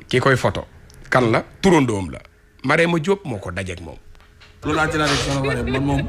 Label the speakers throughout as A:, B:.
A: ki koy photo kan la turandoom la Marème Diop moo ko dajeeg moom.
B: loolu laa ci laa def sama bare man moom.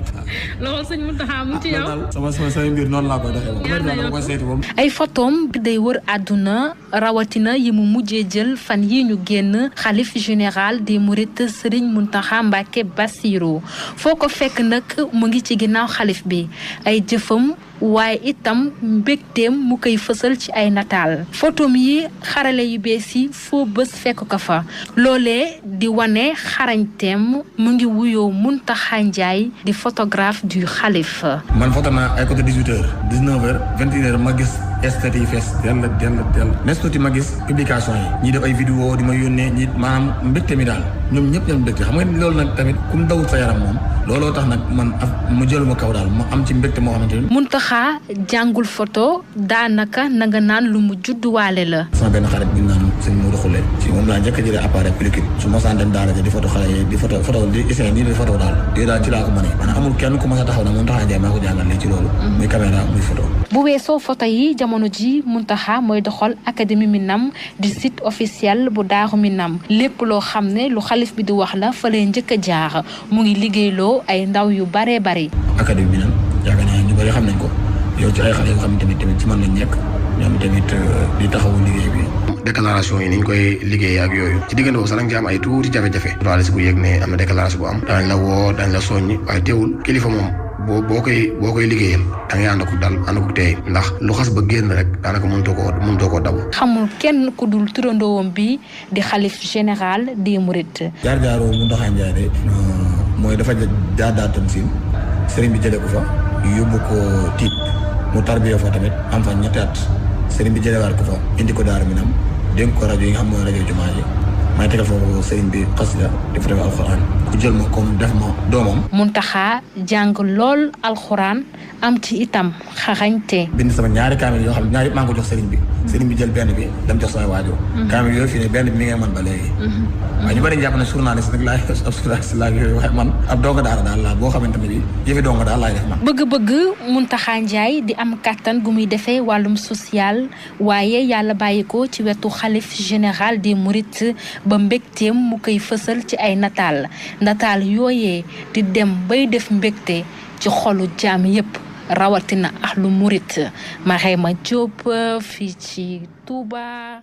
C: loolu sëñ Mountakha mu ci yow.
B: sama mbir noonu laa koy defee moom.
C: ay photom day wër àdduna rawatina yi mu mujjee jël fan yi ñu génn xalif général des Mourides Serigne Mountakha Mbacké Bassirou foo ko fekk nag mu ngi ci ginnaaw xalif bi ay jëfam waaye itam mbégteem mu koy fësal ci ay nataal photom yi xarale yu bees yi foo bés fekk ko fa loolee di wane xarañteem mu ngi wuyoo Mountakha Ndiaye di photographe du xalif.
B: man photo naa ay côté 18h 19h 21h ma gis esthète yi fees dell nes tuuti ma gis publication yi ñii def ay vidéo di ma yónnee ñi maanaam mbégte mi daal ñoom ñëpp ñoom mbégte xam nga loolu nag tamit kum dawul sa yaram moom looloo tax nag man mu jëluma kaw daal ma am ci mbégte moo xamante ni.
C: Mountakha jàngul photo daanaka nanga naan lu mu judduwaale la.
B: sama benn xarit bi ñu naan sëñ Modou Khoule ci moom laa njëkk a jëlee appareil pellicule su ma saan dem daara di photo xale yi di photo di essayer nii di photo daal yooyu daal ci laa ko mënee maanaam amul kenn ku ma sa taxaw na Mountakha Ndiaye maa ko jàngal lii ci loolu muy caméra muy photo.
C: bu weesoo photo yi jamono ji Mountakha mooy doxal académie Minam di site officiel bu Daaru Minam lépp loo xam ne lu xalif bi di wax la fa lay njëkk a jaar mu ngi liggéeyloo ay ndaw yu baree bari.
B: académie Minam yaakaar naa ñu bari xam nañ ko yow ci ay xale yoo xam ne tamit ci mën nañ nekk ñoom tamit di taxawu liggéey bi. déclaration yi ni ñu koy liggéeyee ak yooyu ci diggante boobu sax nag ci am ay tuuti jafe-jafe. journaliste bu yëg ne am na déclaration bu am. daañu la woo daañu la soññi waaye teewul kilifa moom boo koy liggéeyal da ngay ànd ak dal ànd ak tey ndax lu xas ba génn rek daanaka mënutoo koo dabu.
C: xamul kenn ku dul turandoowam bi di xalif général des Mourides.
B: jaar-jaaroo Mountakha Ndiaye de mooy dafa jaar tam siin sëriñ bi jëlee ko fa yóbbu ko tiib mu tarbiyee fa tamit am fa 2 at sëriñ bi jëlewaat ko fa indi ko Daaru Minam dénk ko rajo yi nga xam mooy rajo jumaa ji may tegal foofu sëriñ bi xasida di fa def alxuraan ku jël ma comme def ma doomam.
C: Mountakha jàng lool alxuraan am ci itam xarañte.
B: bind sama ñaari kaamil yoo xam ne ñaari maa ngi ko jox sëriñ bi jël benn bi dem jox sama waajur. kaamil yooyu fii ne benn bi mi ngi mën ba léegi. waaye ñu bari jàpp ne journaliste nag laay ab journaliste laa yooyu waaye man ab donga daara daal laa boo xamante ne bi yëfi donga daal laay def man.
C: bëgg-bëgg Mountakha Ndiaye di am kattan gu muy defee wàllum social waaye yàlla bàyyi ko ci wetu xalif général des Mourides ba mbégteem mu koy fësal ci ay nataal yooyee di dem bay def mbégte ci xolu jaam yépp rawatina ahlu Mouride Marème Diop fii ci Touba.